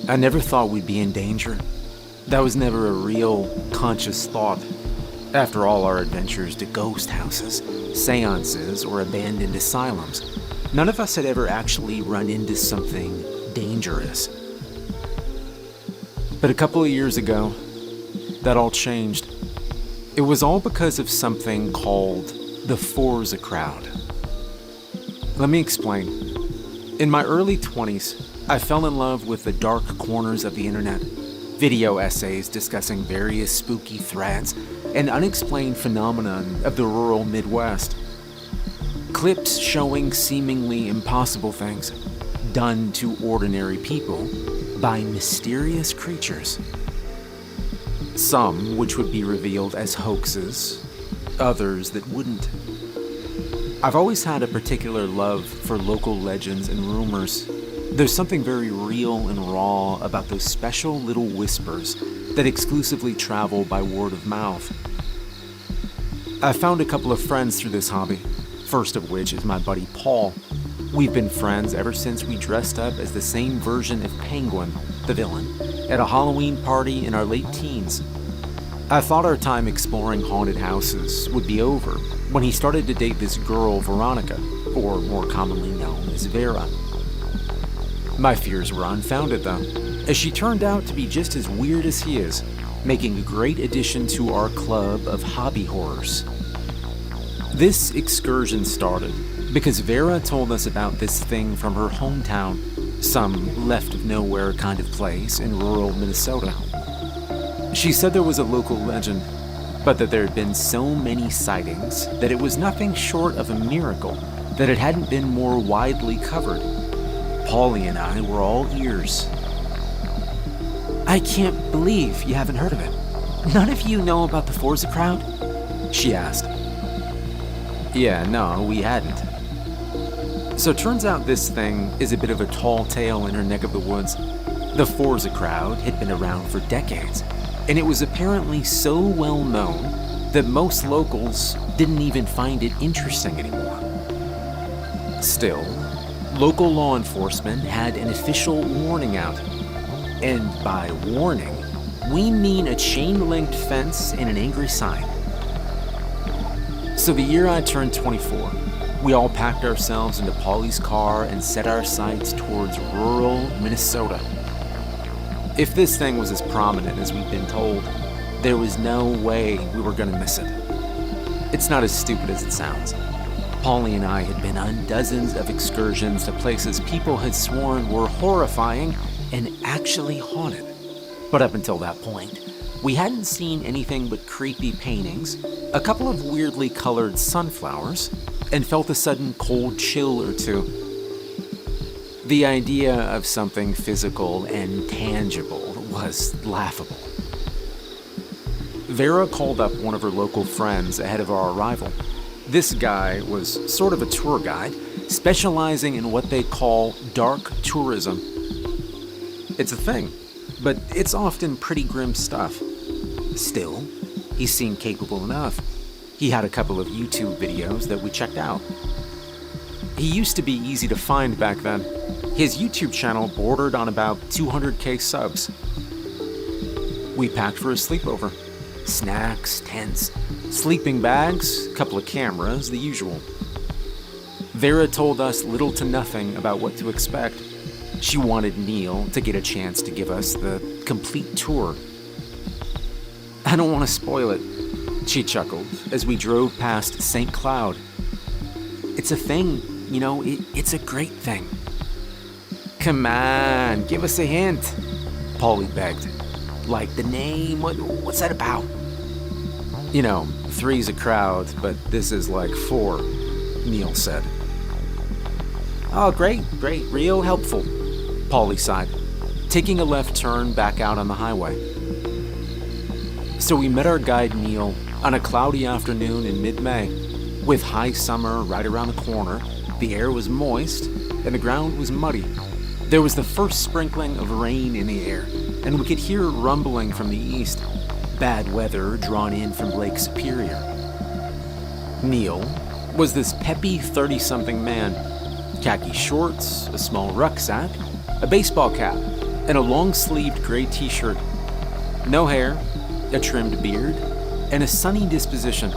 I never thought we'd be in danger. That was never a real, conscious thought. After all our adventures to ghost houses, seances, or abandoned asylums, none of us had ever actually run into something dangerous. But a couple of years ago, that all changed. It was all because of something called the Forza crowd. Let me explain. In my early 20s, I fell in love with the dark corners of the internet, video essays discussing various spooky threads and unexplained phenomenon of the rural Midwest. Clips showing seemingly impossible things done to ordinary people by mysterious creatures. Some which would be revealed as hoaxes, others that wouldn't. I've always had a particular love for local legends and rumors. There's something very real and raw about those special little whispers that exclusively travel by word of mouth. I found a couple of friends through this hobby, first of which is my buddy Paul. We've been friends ever since we dressed up as the same version of Penguin, the villain, at a Halloween party in our late teens. I thought our time exploring haunted houses would be over when he started to date this girl, Veronica, or more commonly known as Vera. My fears were unfounded though, as she turned out to be just as weird as he is, making a great addition to our club of hobby horrors. This excursion started because Vera told us about this thing from her hometown, some left-of-nowhere kind of place in rural Minnesota. She said there was a local legend, but that there had been so many sightings that it was nothing short of a miracle that it hadn't been more widely covered. Paulie and I were all ears. I can't believe you haven't heard of it. None of you know about the Forza crowd? She asked. Yeah, no, we hadn't. So turns out this thing is a bit of a tall tale in her neck of the woods. The Forza crowd had been around for decades, and it was apparently so well known that most locals didn't even find it interesting anymore. Still, local law enforcement had an official warning out. And by warning, we mean a chain-linked fence and an angry sign. So the year I turned 24, we all packed ourselves into Paulie's car and set our sights towards rural Minnesota. If this thing was as prominent as we'd been told, there was no way we were gonna miss it. It's not as stupid as it sounds. Paulie and I had been on dozens of excursions to places people had sworn were horrifying and actually haunted. But up until that point, we hadn't seen anything but creepy paintings, a couple of weirdly colored sunflowers, and felt a sudden cold chill or two. The idea of something physical and tangible was laughable. Vera called up one of her local friends ahead of our arrival. This guy was sort of a tour guide, specializing in what they call dark tourism. It's a thing, but it's often pretty grim stuff. Still, he seemed capable enough. He had a couple of YouTube videos that we checked out. He used to be easy to find back then. His YouTube channel bordered on about 200k subs. We packed for a sleepover. Snacks, tents, sleeping bags, couple of cameras, the usual. Vera told us little to nothing about what to expect. She wanted Neil to get a chance to give us the complete tour. I don't want to spoil it, she chuckled as we drove past St. Cloud. It's a thing, you know, it's a great thing. Come on, give us a hint, Paulie begged. Like the name, what's that about? You know, 3's a crowd, but this is like 4, Neil said. Oh, great, real helpful, Paulie sighed, taking a left turn back out on the highway. So we met our guide Neil on a cloudy afternoon in mid-May. With high summer right around the corner, the air was moist and the ground was muddy. There was the first sprinkling of rain in the air, and we could hear rumbling from the east, bad weather drawn in from Lake Superior. Neil was this peppy 30-something man, khaki shorts, a small rucksack, a baseball cap, and a long-sleeved gray t-shirt. No hair, a trimmed beard, and a sunny disposition.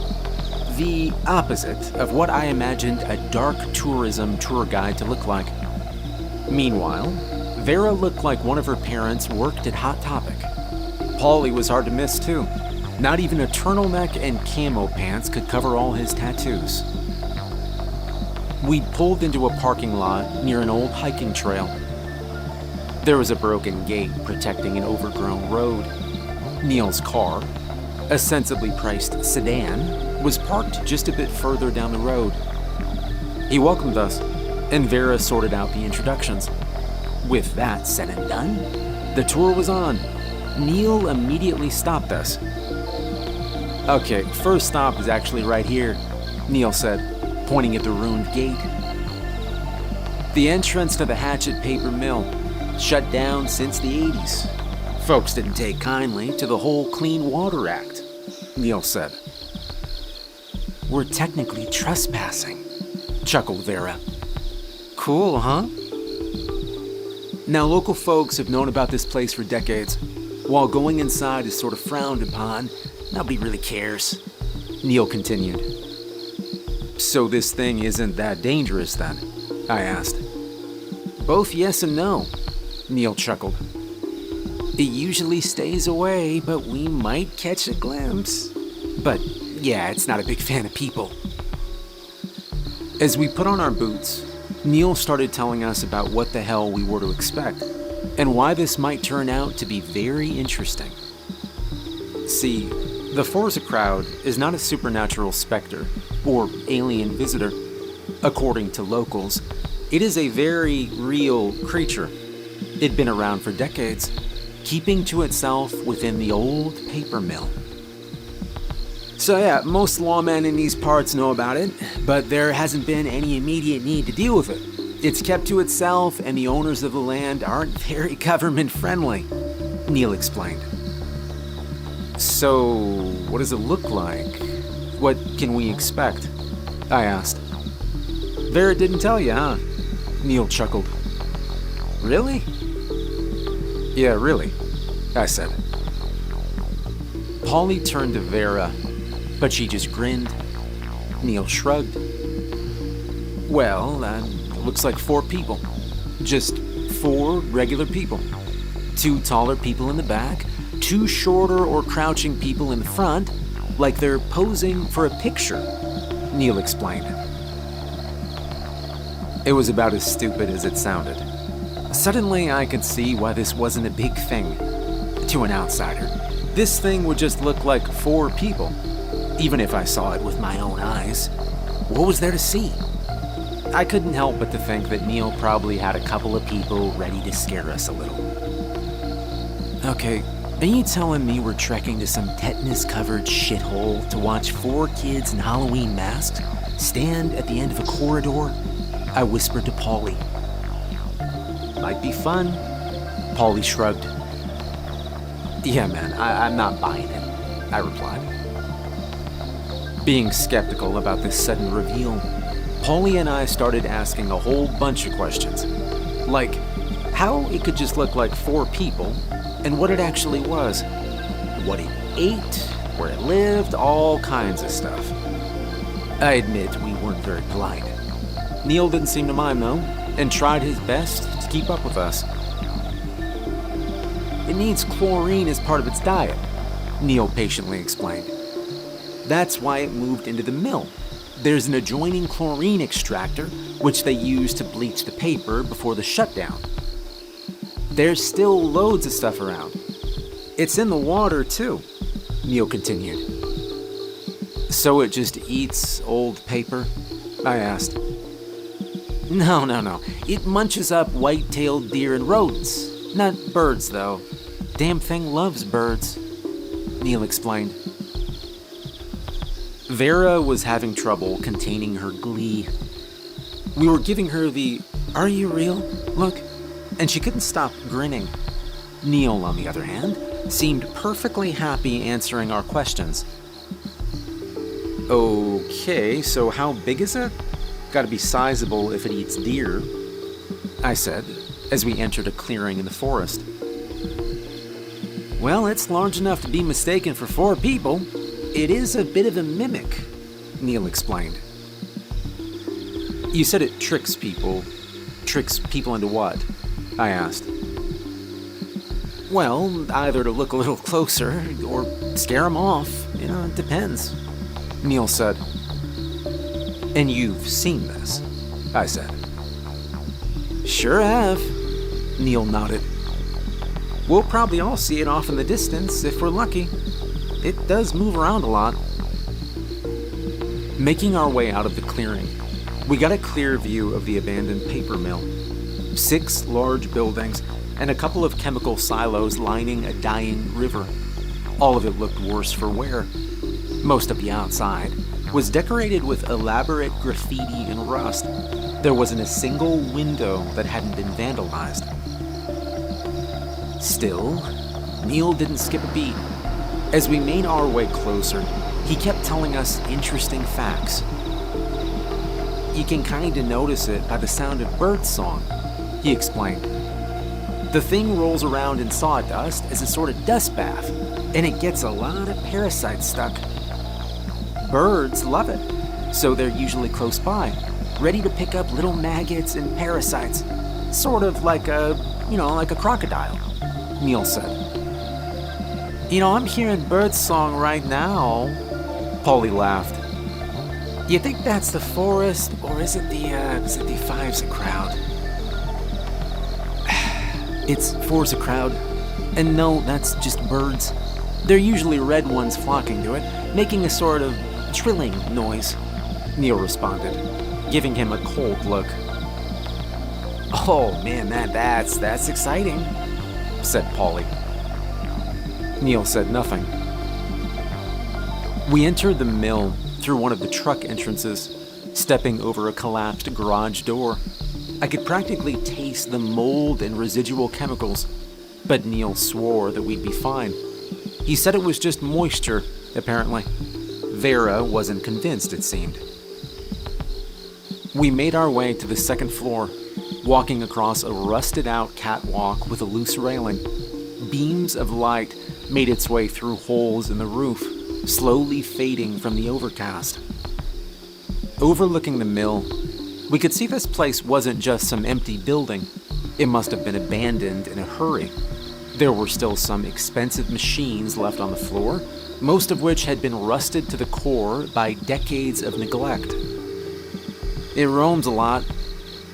The opposite of what I imagined a dark tourism tour guide to look like. Meanwhile, Vera looked like one of her parents worked at Hot Topic. Paulie was hard to miss too. Not even a turtleneck and camo pants could cover all his tattoos. We'd pulled into a parking lot near an old hiking trail. There was a broken gate protecting an overgrown road. Neil's car, a sensibly priced sedan, was parked just a bit further down the road. He welcomed us, and Vera sorted out the introductions. With that said and done, the tour was on. Neil immediately stopped us. "Okay, first stop is actually right here," Neil said, pointing at the ruined gate. "The entrance to the Hatchet Paper Mill, shut down since the 80s. Folks didn't take kindly to the whole Clean Water Act," Neil said. We're technically trespassing, chuckled Vera. "Cool, huh?" Now, local folks have known about this place for decades. While going inside is sort of frowned upon, nobody really cares, Neil continued. "So this thing isn't that dangerous then?" I asked. "Both yes and no," Neil chuckled. "It usually stays away, but we might catch a glimpse. But yeah, it's not a big fan of people." As we put on our boots, Neil started telling us about what the hell we were to expect, and why this might turn out to be very interesting. See, the Forza crowd is not a supernatural specter or alien visitor. According to locals, it is a very real creature. It'd been around for decades, keeping to itself within the old paper mill. So yeah, most lawmen in these parts know about it, but there hasn't been any immediate need to deal with it. It's kept to itself, and the owners of the land aren't very government-friendly, Neil explained. "So, what does it look like? What can we expect?" I asked. "Vera didn't tell you, huh?" Neil chuckled. "Really?" "Yeah, really," I said. Paulie turned to Vera, but she just grinned. Neil shrugged. "Well, looks like 4 people. Just 4 regular people. 2 taller people in the back, 2 shorter or crouching people in the front, like they're posing for a picture," Neil explained. It was about as stupid as it sounded. Suddenly, I could see why this wasn't a big thing. To an outsider, this thing would just look like 4 people, even if I saw it with my own eyes. What was there to see? I couldn't help but to think that Neil probably had a couple of people ready to scare us a little. "Okay, are you telling me we're trekking to some tetanus-covered shithole to watch 4 kids in Halloween masks stand at the end of a corridor?" I whispered to Paulie. "Might be fun," Paulie shrugged. "Yeah, man, I'm not buying it," I replied. Being skeptical about this sudden reveal, Paulie and I started asking a whole bunch of questions. Like, how it could just look like 4 people, and what it actually was. What it ate, where it lived, all kinds of stuff. I admit we weren't very polite. Neil didn't seem to mind though, and tried his best to keep up with us. "It needs chlorine as part of its diet," Neil patiently explained. "That's why it moved into the mill. There's an adjoining chlorine extractor, which they use to bleach the paper before the shutdown. There's still loads of stuff around. It's in the water too," Neil continued. "So it just eats old paper?" I asked. No. It munches up white-tailed deer and rodents. Not birds, though. Damn thing loves birds," Neil explained. Vera was having trouble containing her glee. We were giving her the "are you real" look, and she couldn't stop grinning. Neil, on the other hand, seemed perfectly happy answering our questions. "Okay, so how big is it? Gotta be sizable if it eats deer," I said, as we entered a clearing in the forest. Well, it's large enough to be mistaken for 4 people. It is a bit of a mimic, Neil explained. You said it tricks people. Tricks people into what? I asked. Well, either to look a little closer or scare them off. It depends. Neil said. And you've seen this? I said. Sure have. Neil nodded. We'll probably all see it off in the distance if we're lucky. It does move around a lot. Making our way out of the clearing, we got a clear view of the abandoned paper mill. 6 large buildings and a couple of chemical silos lining a dying river. All of it looked worse for wear. Most of the outside was decorated with elaborate graffiti and rust. There wasn't a single window that hadn't been vandalized. Still, Neil didn't skip a beat. As we made our way closer, he kept telling us interesting facts. You can kinda notice it by the sound of birdsong, he explained. The thing rolls around in sawdust as a sort of dust bath, and it gets a lot of parasites stuck. Birds love it, so they're usually close by, ready to pick up little maggots and parasites, sort of like a crocodile, Neil said. I'm hearing birdsong right now. Polly laughed. You think that's the forest, or is it the Fives a crowd? It's 4's a crowd. And no, that's just birds. They're usually red ones flocking to it, making a sort of trilling noise, Neil responded, giving him a cold look. Oh man, that's exciting, said Polly. Neil said nothing. We entered the mill through one of the truck entrances, stepping over a collapsed garage door. I could practically taste the mold and residual chemicals, but Neil swore that we'd be fine. He said it was just moisture, apparently. Vera wasn't convinced, it seemed. We made our way to the second floor, walking across a rusted-out catwalk with a loose railing. Beams of light made its way through holes in the roof, slowly fading from the overcast. Overlooking the mill, we could see this place wasn't just some empty building. It must have been abandoned in a hurry. There were still some expensive machines left on the floor, most of which had been rusted to the core by decades of neglect. It roams a lot,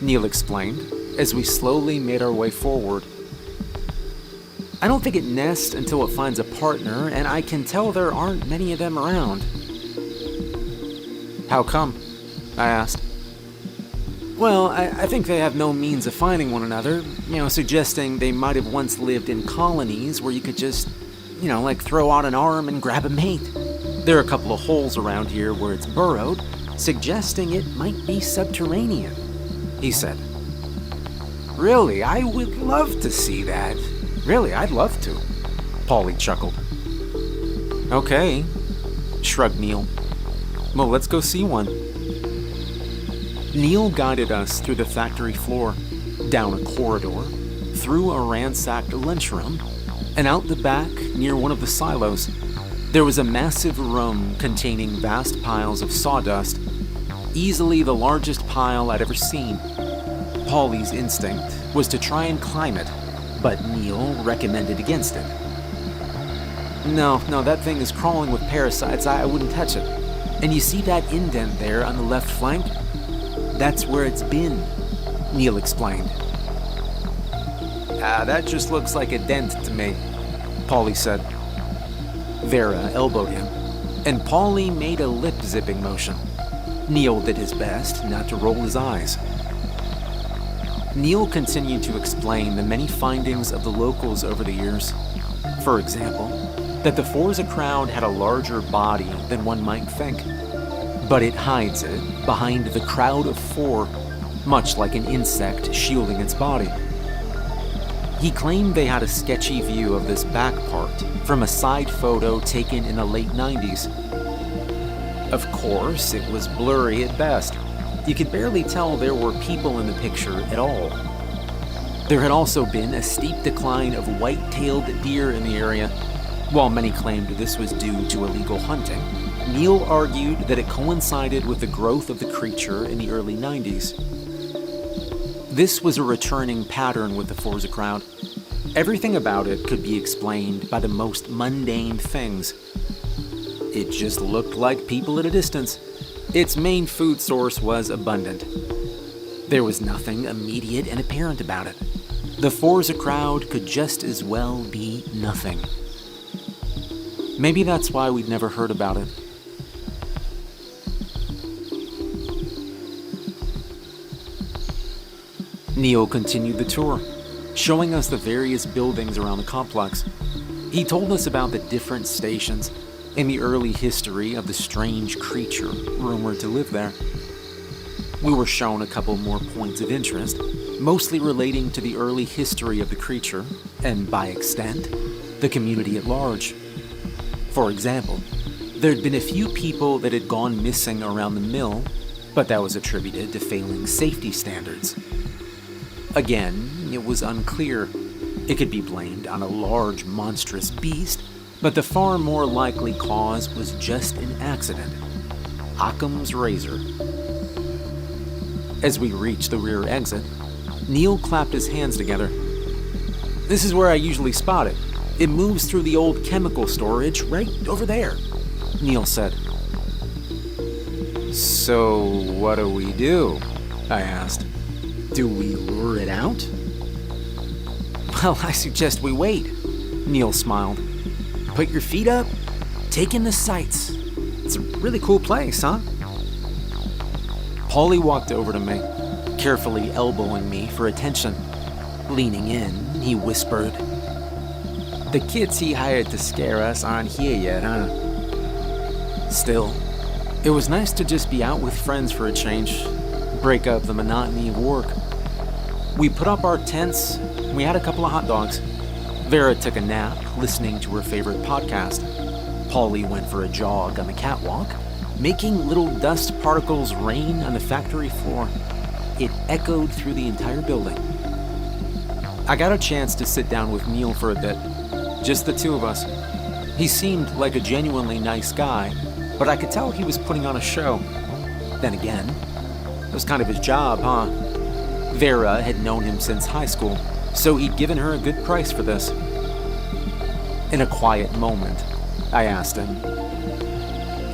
Neil explained, as we slowly made our way forward. I don't think it nests until it finds a partner, and I can tell there aren't many of them around. How come? I asked. Well, I think they have no means of finding one another, suggesting they might have once lived in colonies where you could just, throw out an arm and grab a mate. There are a couple of holes around here where it's burrowed, suggesting it might be subterranean, he said. Really, I would love to see that. Really, I'd love to. Polly chuckled. Okay, shrugged Neil. Well, let's go see one. Neil guided us through the factory floor, down a corridor, through a ransacked lunchroom, and out the back near one of the silos. There was a massive room containing vast piles of sawdust, easily the largest pile I'd ever seen. Polly's instinct was to try and climb it, but Neil recommended against it. No, that thing is crawling with parasites. I wouldn't touch it. And you see that indent there on the left flank? That's where it's been, Neil explained. That just looks like a dent to me, Polly said. Vera elbowed him, and Polly made a lip-zipping motion. Neil did his best not to roll his eyes. Neil continued to explain the many findings of the locals over the years. For example, that the Forza crowd had a larger body than one might think, but it hides it behind the crowd of 4, much like an insect shielding its body. He claimed they had a sketchy view of this back part from a side photo taken in the late 90s. Of course, it was blurry at best. You could barely tell there were people in the picture at all. There had also been a steep decline of white-tailed deer in the area. While many claimed this was due to illegal hunting, Neil argued that it coincided with the growth of the creature in the early 90s. This was a returning pattern with the Forza crowd. Everything about it could be explained by the most mundane things. It just looked like people at a distance. Its main food source was abundant. There was nothing immediate and apparent about it. The Forza crowd could just as well be nothing. Maybe that's why we'd never heard about it. Neil continued the tour, showing us the various buildings around the complex. He told us about the different stations and the early history of the strange creature rumored to live there. We were shown a couple more points of interest, mostly relating to the early history of the creature, and by extent, the community at large. For example, there'd been a few people that had gone missing around the mill, but that was attributed to failing safety standards. Again, it was unclear. It could be blamed on a large, monstrous beast, but the far more likely cause was just an accident. Occam's razor. As we reached the rear exit, Neil clapped his hands together. "This is where I usually spot it. It moves through the old chemical storage right over there," Neil said. "So what do we do?" I asked. "Do we lure it out?" "Well, I suggest we wait," Neil smiled. "Put your feet up, take in the sights. It's a really cool place, huh?" Paulie walked over to me, carefully elbowing me for attention. Leaning in, he whispered, "The kids he hired to scare us aren't here yet, huh?" Still, it was nice to just be out with friends for a change, break up the monotony of work. We put up our tents, we had a couple of hot dogs. Vera took a nap, listening to her favorite podcast. Paulie went for a jog on the catwalk, making little dust particles rain on the factory floor. It echoed through the entire building. I got a chance to sit down with Neil for a bit, just the two of us. He seemed like a genuinely nice guy, but I could tell he was putting on a show. Then again, it was kind of his job, huh? Vera had known him since high school, so he'd given her a good price for this. In a quiet moment, I asked him,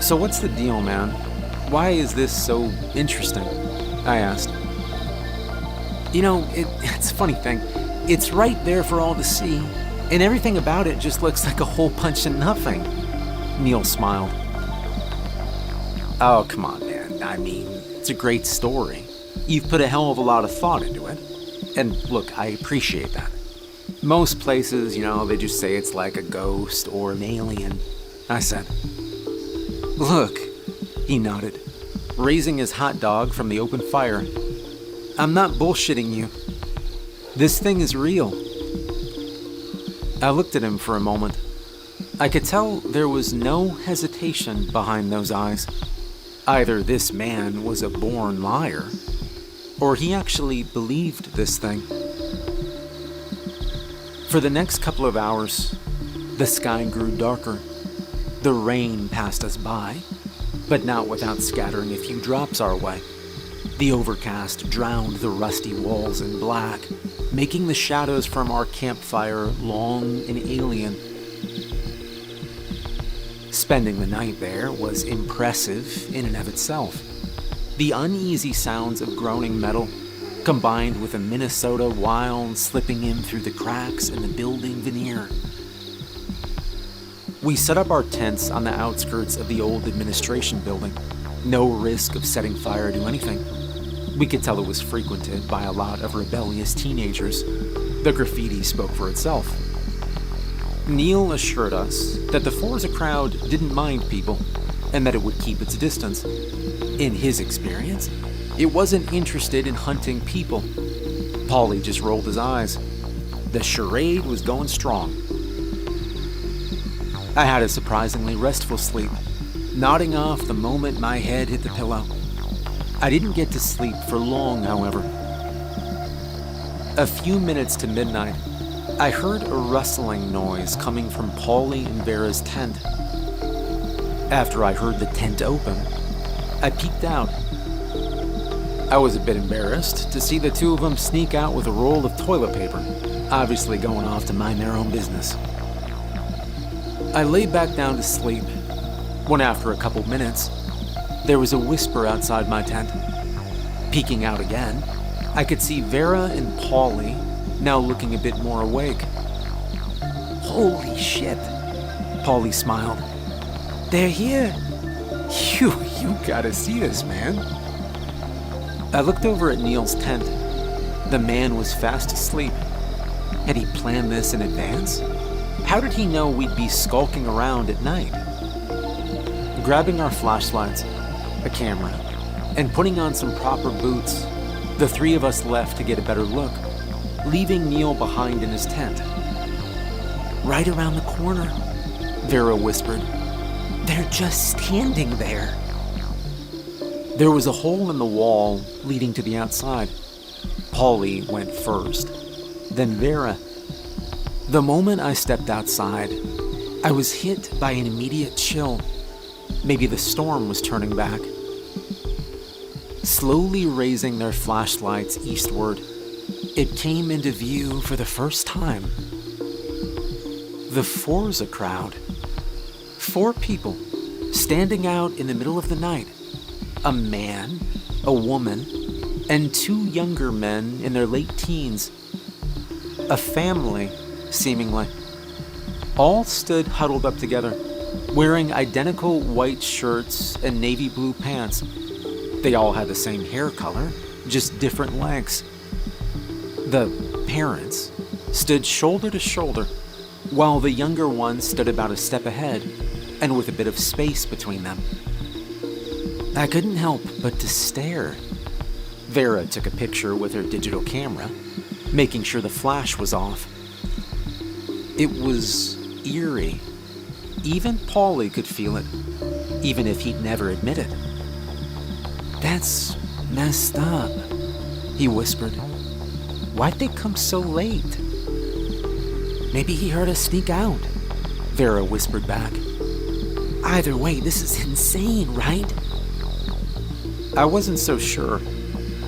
"So what's the deal, man? Why is this so interesting?" I asked. "You know, it's a funny thing. It's right there for all to see, and everything about it just looks like a whole bunch of nothing." Neil smiled. "Oh, come on, man. I mean, it's a great story. You've put a hell of a lot of thought into it. And look, I appreciate that. Most places, they just say it's like a ghost or an alien." I said. "Look," he nodded, raising his hot dog from the open fire. "I'm not bullshitting you. This thing is real." I looked at him for a moment. I could tell there was no hesitation behind those eyes. Either this man was a born liar, or he actually believed this thing. For the next couple of hours, the sky grew darker. The rain passed us by, but not without scattering a few drops our way. The overcast drowned the rusty walls in black, making the shadows from our campfire long and alien. Spending the night there was impressive in and of itself. The uneasy sounds of groaning metal, combined with a Minnesota wild slipping in through the cracks in the building veneer. We set up our tents on the outskirts of the old administration building. No risk of setting fire to anything. We could tell it was frequented by a lot of rebellious teenagers. The graffiti spoke for itself. Neil assured us that the Forza crowd didn't mind people, and that it would keep its distance. In his experience, it wasn't interested in hunting people. Paulie just rolled his eyes. The charade was going strong. I had a surprisingly restful sleep, nodding off the moment my head hit the pillow. I didn't get to sleep for long, however. A few minutes to midnight, I heard a rustling noise coming from Paulie and Vera's tent. After I heard the tent open, I peeked out. I was a bit embarrassed to see the two of them sneak out with a roll of toilet paper, obviously going off to mind their own business. I lay back down to sleep, when after a couple minutes, there was a whisper outside my tent. Peeking out again, I could see Vera and Paulie now looking a bit more awake. Holy shit, Paulie smiled. they're here. You gotta see this, man. I looked over at Neil's tent. The man was fast asleep. Had he planned this in advance? How did he know we'd be skulking around at night? Grabbing our flashlights, a camera, and putting on some proper boots, the three of us left to get a better look, leaving Neil behind in his tent. Right around the corner, Vera whispered. they're just standing there. There was a hole in the wall leading to the outside. Paulie went first, then Vera. The moment I stepped outside, I was hit by an immediate chill. Maybe the storm was turning back. Slowly raising their flashlights eastward, it came into view for the first time. The Forza crowd. 4 people, standing out in the middle of the night. A man, a woman, and 2 younger men in their late teens. A family, seemingly. All stood huddled up together, wearing identical white shirts and navy blue pants. They all had the same hair color, just different lengths. The parents stood shoulder to shoulder, while the younger one stood about a step ahead, and with a bit of space between them. I couldn't help but to stare. Vera took a picture with her digital camera, making sure the flash was off. It was eerie. Even Paulie could feel it, even if he'd never admit it. That's messed up, he whispered. Why'd they come so late? Maybe he heard us sneak out, Vera whispered back. Either way, this is insane, right? I wasn't so sure.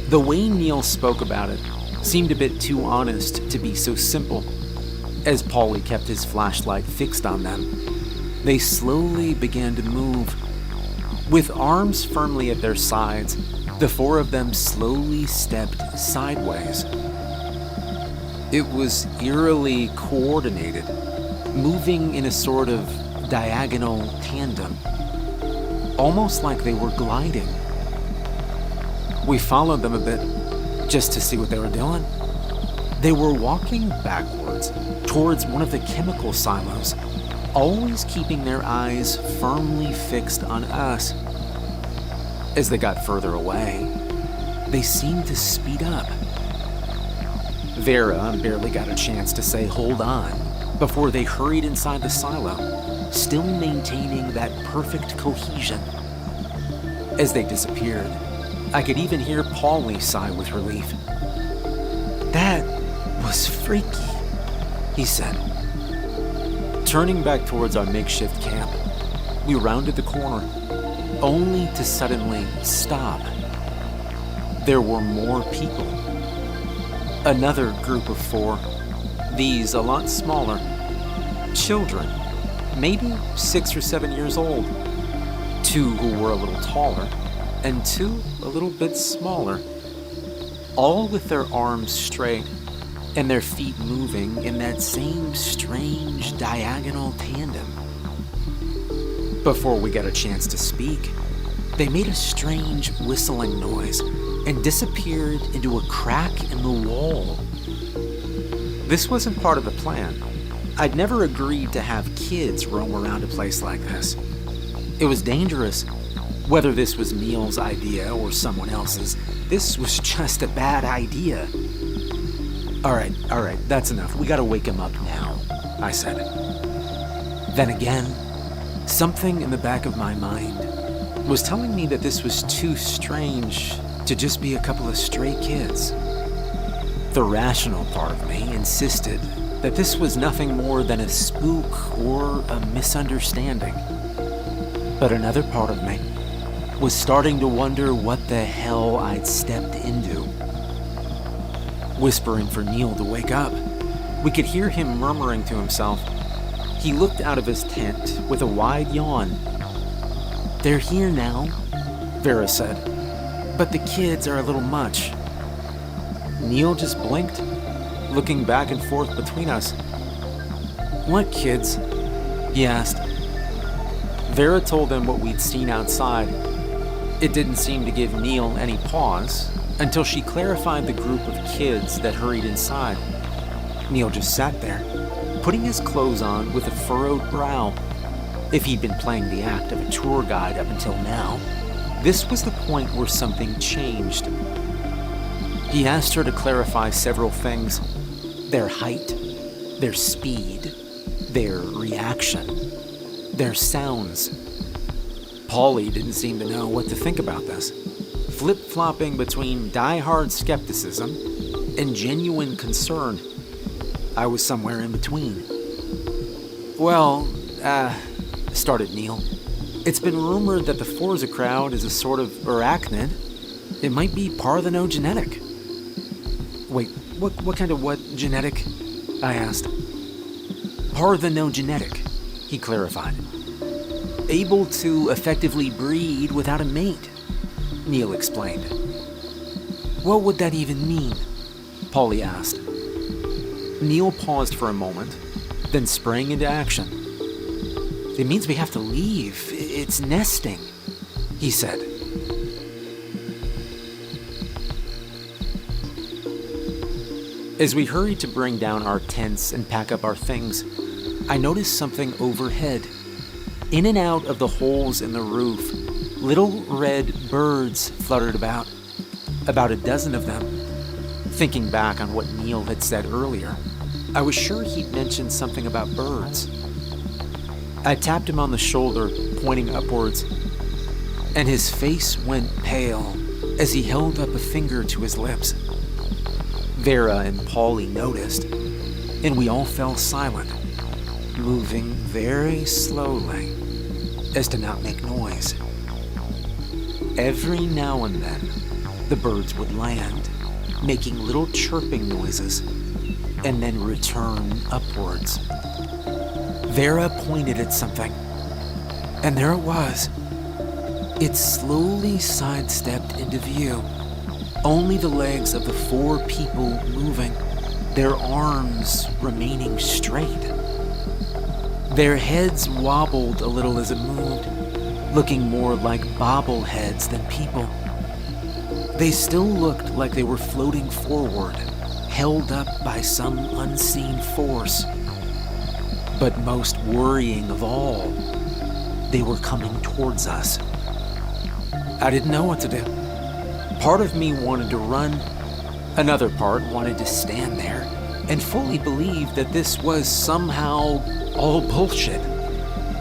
The way Neil spoke about it seemed a bit too honest to be so simple. As Paulie kept his flashlight fixed on them, they slowly began to move. With arms firmly at their sides, the 4 of them slowly stepped sideways. It was eerily coordinated, moving in a sort of diagonal tandem, almost like they were gliding. We followed them a bit, just to see what they were doing. They were walking backwards towards one of the chemical silos, always keeping their eyes firmly fixed on us. As they got further away, they seemed to speed up. Vera barely got a chance to say hold on before they hurried inside the silo, still maintaining that perfect cohesion. As they disappeared, I could even hear Paulie sigh with relief. That was freaky, he said. Turning back towards our makeshift camp, we rounded the corner, only to suddenly stop. There were more people. Another group of 4, these a lot smaller. Children, maybe 6 or 7 years old. 2 who were a little taller, and 2 a little bit smaller. All with their arms straight, and their feet moving in that same strange diagonal tandem. Before we got a chance to speak, they made a strange whistling noise and disappeared into a crack in the wall. This wasn't part of the plan. I'd never agreed to have kids roam around a place like this. It was dangerous. Whether this was Neil's idea or someone else's, this was just a bad idea. All right, that's enough. We gotta wake him up now, I said. Then again, something in the back of my mind was telling me that this was too strange to just be a couple of stray kids. The rational part of me insisted that this was nothing more than a spook or a misunderstanding. But another part of me was starting to wonder what the hell I'd stepped into. Whispering for Neil to wake up, we could hear him murmuring to himself. He looked out of his tent with a wide yawn. "They're here now," Vera said, "but the kids are a little much." Neil just blinked, looking back and forth between us. "What kids?" he asked. Vera told him what we'd seen outside. It didn't seem to give Neil any pause until she clarified the group of kids that hurried inside. Neil just sat there, putting his clothes on with a furrowed brow. If he'd been playing the act of a tour guide up until now, this was the point where something changed. He asked her to clarify several things: their height, their speed, their reaction, their sounds. Paulie didn't seem to know what to think about this, flip-flopping between die-hard skepticism and genuine concern. I was somewhere in between. "Well, started Neil. "It's been rumored that the Forza crowd is a sort of arachnid. It might be parthenogenetic." "Wait, what kind of what genetic?" I asked. "Parthenogenetic," he clarified. "Able to effectively breed without a mate," Neil explained. "What would that even mean?" Paulie asked. Neil paused for a moment, then sprang into action. "It means we have to leave. It's nesting," he said. As we hurried to bring down our tents and pack up our things, I noticed something overhead. In and out of the holes in the roof, little red birds fluttered about a dozen of them. Thinking back on what Neil had said earlier, I was sure he'd mentioned something about birds. I tapped him on the shoulder, pointing upwards, and his face went pale as he held up a finger to his lips. Vera and Paulie noticed, and we all fell silent, moving very slowly as to not make noise. Every now and then, the birds would land, making little chirping noises, and then return upwards. Vera pointed at something, and there it was. It slowly sidestepped into view, only the legs of the 4 people moving, their arms remaining straight. Their heads wobbled a little as it moved, looking more like bobbleheads than people. They still looked like they were floating forward, held up by some unseen force. But most worrying of all, they were coming towards us. I didn't know what to do. Part of me wanted to run. Another part wanted to stand there and fully believe that this was somehow all bullshit.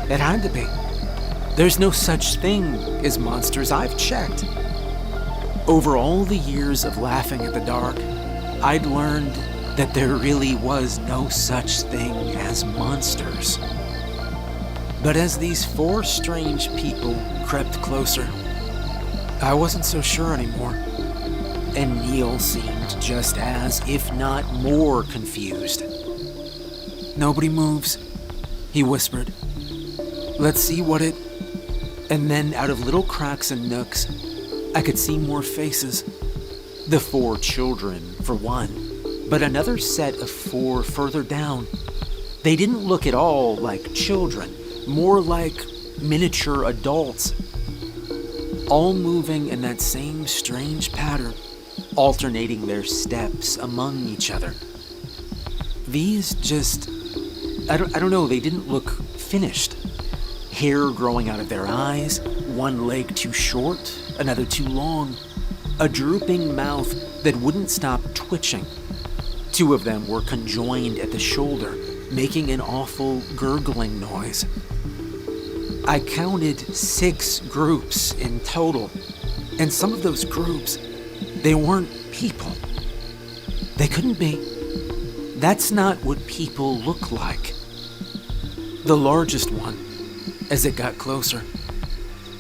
It had to be. There's no such thing as monsters. I've checked. Over all the years of laughing at the dark, I'd learned that there really was no such thing as monsters. But as these 4 strange people crept closer, I wasn't so sure anymore. And Neil seemed just as, if not more, confused. "Nobody moves," he whispered. "Let's see what it..." And then out of little cracks and nooks, I could see more faces. The 4 children, for one, but another set of 4 further down. They didn't look at all like children, more like miniature adults, all moving in that same strange pattern, alternating their steps among each other. These just, I don't know, they didn't look finished. Hair growing out of their eyes, one leg too short, another too long, a drooping mouth that wouldn't stop twitching. 2 of them were conjoined at the shoulder, making an awful gurgling noise. I counted 6 groups in total, and some of those groups, they weren't people. They couldn't be. That's not what people look like. The largest one, as it got closer,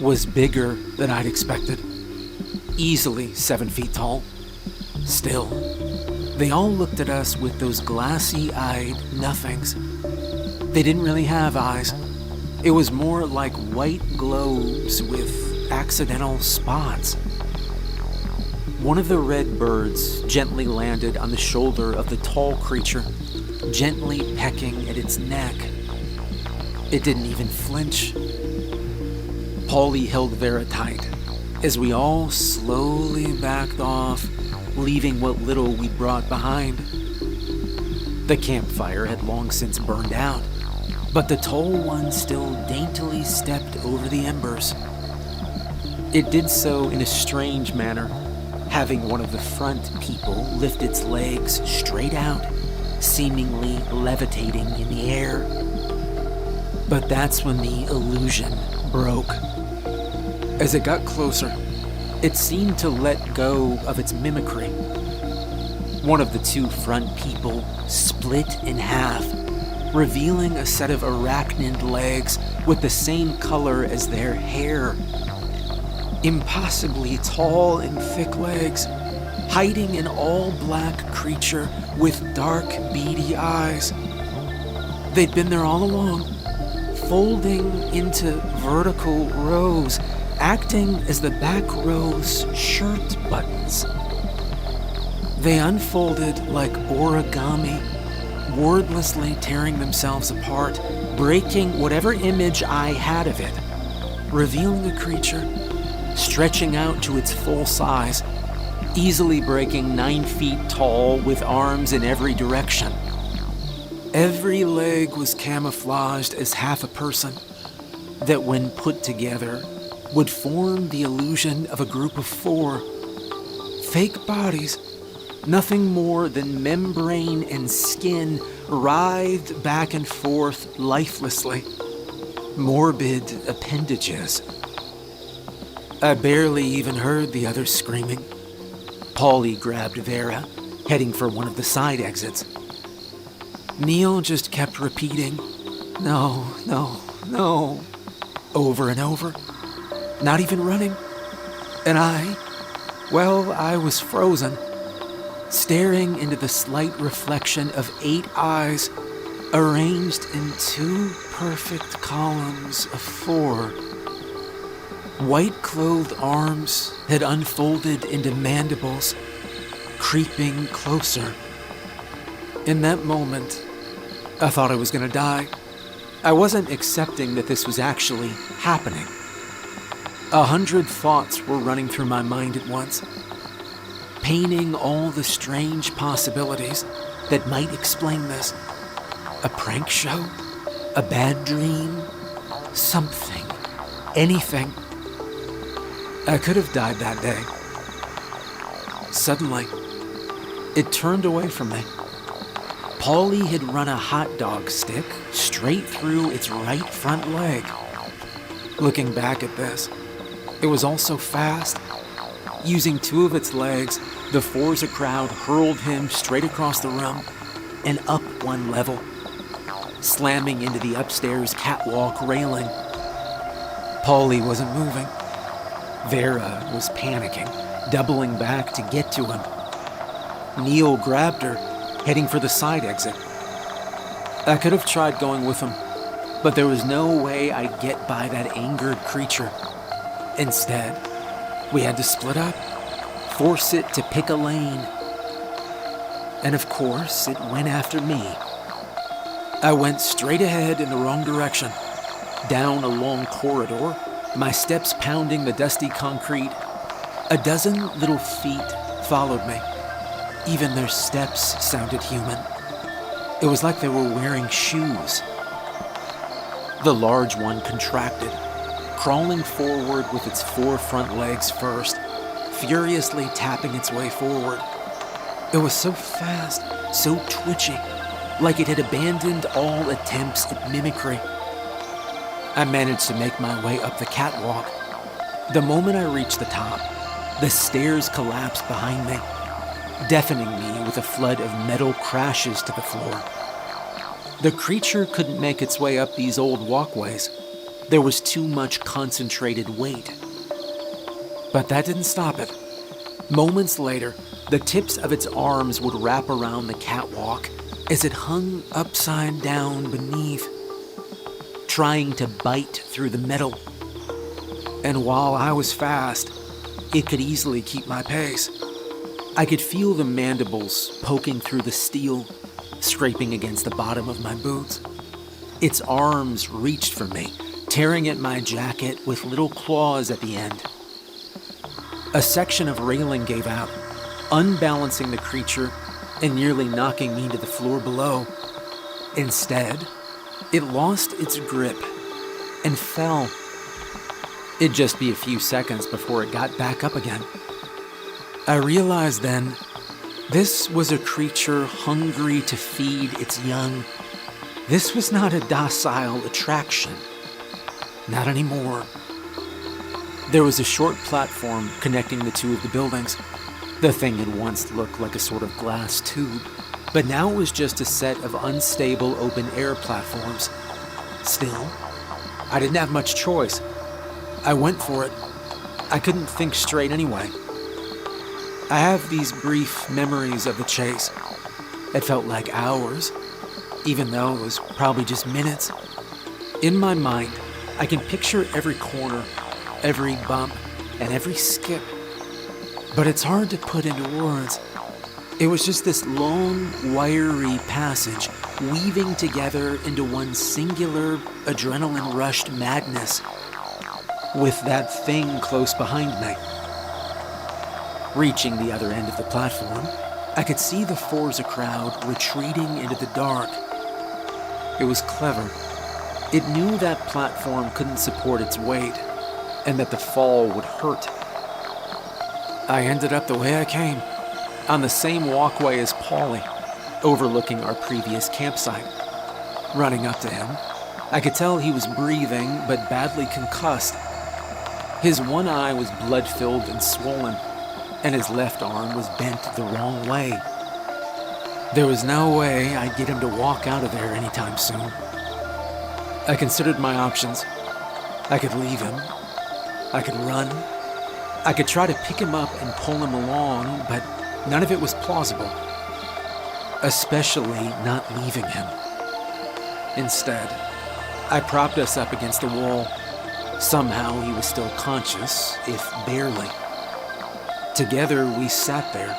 was bigger than I'd expected. Easily 7 feet tall. Still, they all looked at us with those glassy-eyed nothings. They didn't really have eyes. It was more like white globes with accidental spots. One of the red birds gently landed on the shoulder of the tall creature, gently pecking at its neck. It didn't even flinch. Paulie held Vera tight as we all slowly backed off, leaving what little we brought behind. The campfire had long since burned out, but the tall one still daintily stepped over the embers. It did so in a strange manner, having one of the front people lift its legs straight out, seemingly levitating in the air. But that's when the illusion broke. As it got closer, it seemed to let go of its mimicry. One of the two front people split in half, revealing a set of arachnid legs with the same color as their hair. Impossibly tall and thick legs, hiding an all-black creature with dark, beady eyes. They'd been there all along, folding into vertical rows, acting as the back row's shirt buttons. They unfolded like origami, wordlessly tearing themselves apart, breaking whatever image I had of it, revealing a creature stretching out to its full size, easily breaking 9 feet tall with arms in every direction. Every leg was camouflaged as half a person that, when put together, would form the illusion of a group of 4. Fake bodies, nothing more than membrane and skin writhed back and forth lifelessly. Morbid appendages. I barely even heard the others screaming. Paulie grabbed Vera, heading for one of the side exits. Neil just kept repeating, "No, no, no," over and over, not even running. And I was frozen, staring into the slight reflection of 8 eyes arranged in 2 perfect columns of 4. White-clothed arms had unfolded into mandibles, creeping closer. In that moment, I thought I was going to die. I wasn't accepting that this was actually happening. 100 thoughts were running through my mind at once, painting all the strange possibilities that might explain this. A prank show? A bad dream? Something. Anything. I could have died that day. Suddenly, it turned away from me. Paulie had run a hot dog stick straight through its right front leg. Looking back at this, it was all so fast. Using 2 of its legs, the Forza crowd hurled him straight across the room and up 1 level, slamming into the upstairs catwalk railing. Paulie wasn't moving. Vera was panicking, doubling back to get to him. Neil grabbed her, heading for the side exit. I could have tried going with him, but there was no way I'd get by that angered creature. Instead, we had to split up, force it to pick a lane. And of course, it went after me. I went straight ahead in the wrong direction, down a long corridor, my steps pounding the dusty concrete. A dozen little feet followed me. Even their steps sounded human. It was like they were wearing shoes. The large one contracted, crawling forward with its 4 front legs first, furiously tapping its way forward. It was so fast, so twitchy, like it had abandoned all attempts at mimicry. I managed to make my way up the catwalk. The moment I reached the top, the stairs collapsed behind me. deafening me with a flood of metal crashes to the floor. The creature couldn't make its way up these old walkways. There was too much concentrated weight. But that didn't stop it. Moments later, the tips of its arms would wrap around the catwalk as it hung upside down beneath, trying to bite through the metal. And while I was fast, it could easily keep my pace. I could feel the mandibles poking through the steel, scraping against the bottom of my boots. Its arms reached for me, tearing at my jacket with little claws at the end. A section of railing gave out, unbalancing the creature and nearly knocking me to the floor below. Instead, it lost its grip and fell. It'd just be a few seconds before it got back up again. I realized then, this was a creature hungry to feed its young. This was not a docile attraction. Not anymore. There was a short platform connecting the two of the buildings. The thing had once looked like a sort of glass tube, but now it was just a set of unstable open-air platforms. Still, I didn't have much choice. I went for it. I couldn't think straight anyway. I have these brief memories of the chase. It felt like hours, even though it was probably just minutes. In my mind, I can picture every corner, every bump, and every skip. But it's hard to put into words. It was just this long, wiry passage weaving together into one singular, adrenaline-rushed madness, with that thing close behind me. Reaching the other end of the platform, I could see the Forza crowd retreating into the dark. It was clever. It knew that platform couldn't support its weight, and that the fall would hurt. I ended up the way I came, on the same walkway as Paulie, overlooking our previous campsite. Running up to him, I could tell he was breathing, but badly concussed. His one eye was blood-filled and swollen, and his left arm was bent the wrong way. There was no way I'd get him to walk out of there anytime soon. I considered my options. I could leave him. I could run. I could try to pick him up and pull him along, but none of it was plausible. Especially not leaving him. Instead, I propped us up against the wall. Somehow he was still conscious, if barely. Together we sat there,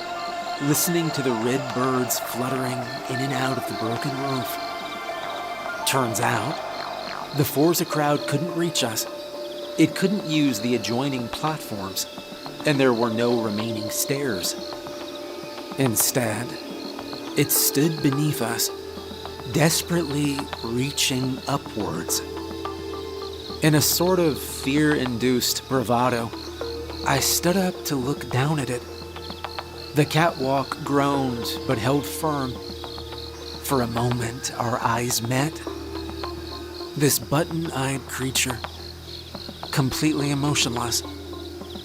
listening to the red birds fluttering in and out of the broken roof. Turns out, the Forza crowd couldn't reach us. It couldn't use the adjoining platforms, and there were no remaining stairs. Instead, it stood beneath us, desperately reaching upwards. In a sort of fear-induced bravado, I stood up to look down at it. The catwalk groaned but held firm. For a moment, our eyes met. This button-eyed creature, completely emotionless.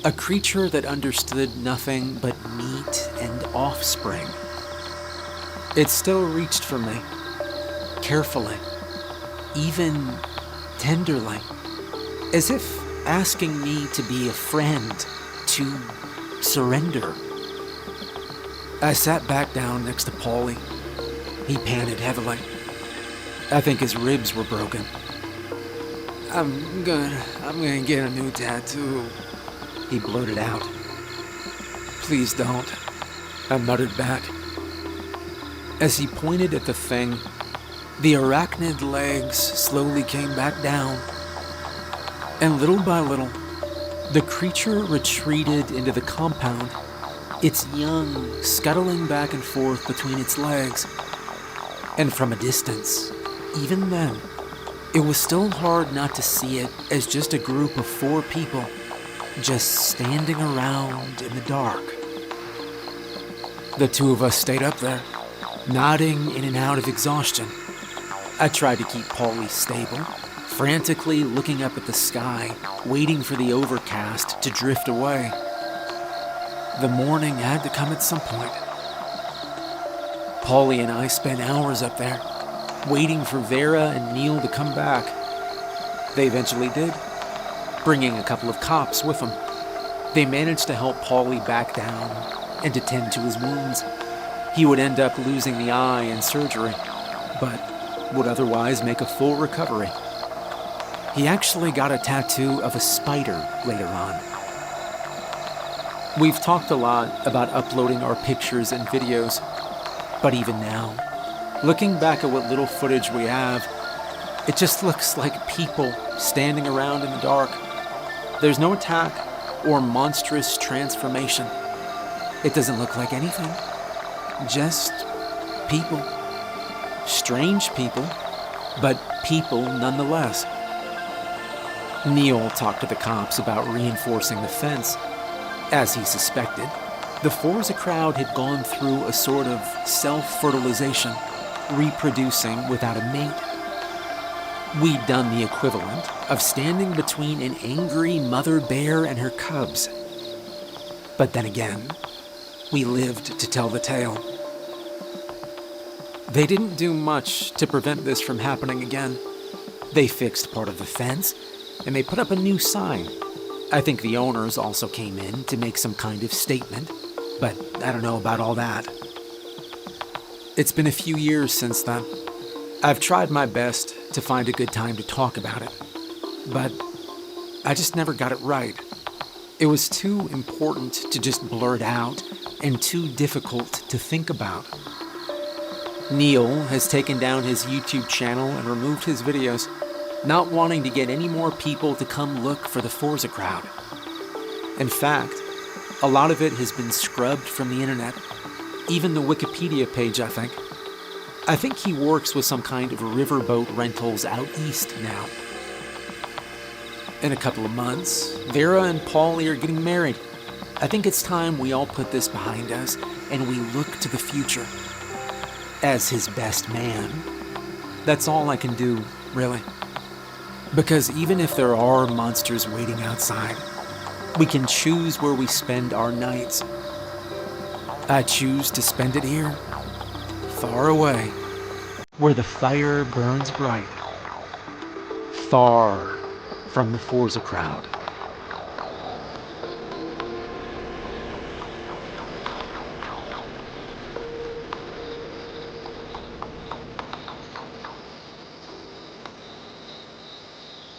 A creature that understood nothing but meat and offspring. It still reached for me, carefully, even tenderly, as if asking me to be a friend, to surrender. I sat back down next to Paulie. He panted heavily. I think his ribs were broken. I'm gonna get a new tattoo, he blurted out. Please don't, I muttered back. As he pointed at the thing, the arachnid legs slowly came back down. And little by little, the creature retreated into the compound, its young scuttling back and forth between its legs. And from a distance, even then, it was still hard not to see it as just a group of 4 people, just standing around in the dark. The 2 of us stayed up there, nodding in and out of exhaustion. I tried to keep Paulie stable, frantically looking up at the sky, waiting for the overcast to drift away. The morning had to come at some point. Paulie and I spent hours up there, waiting for Vera and Neil to come back. They eventually did, bringing a couple of cops with them. They managed to help Paulie back down and to tend to his wounds. He would end up losing the eye in surgery, but would otherwise make a full recovery. He actually got a tattoo of a spider later on. We've talked a lot about uploading our pictures and videos, but even now, looking back at what little footage we have, it just looks like people standing around in the dark. There's no attack or monstrous transformation. It doesn't look like anything. Just people. Strange people, but people nonetheless. Neil talked to the cops about reinforcing the fence. As he suspected, the Forza crowd had gone through a sort of self-fertilization, reproducing without a mate. We'd done the equivalent of standing between an angry mother bear and her cubs. But then again, we lived to tell the tale. They didn't do much to prevent this from happening again. They fixed part of the fence, and they put up a new sign. I think the owners also came in to make some kind of statement, but I don't know about all that. It's been a few years since then. I've tried my best to find a good time to talk about it, but I just never got it right. It was too important to just blurt out and too difficult to think about. Neil has taken down his YouTube channel and removed his videos, not wanting to get any more people to come look for the Forza crowd. In fact, a lot of it has been scrubbed from the internet, even the Wikipedia page, I think. I think he works with some kind of riverboat rentals out east now. In a couple of months, Vera and Paulie are getting married. I think it's time we all put this behind us and we look to the future. As his best man, that's all I can do, really. Because even if there are monsters waiting outside, we can choose where we spend our nights. I choose to spend it here, far away, where the fire burns bright, far from the Forza crowd.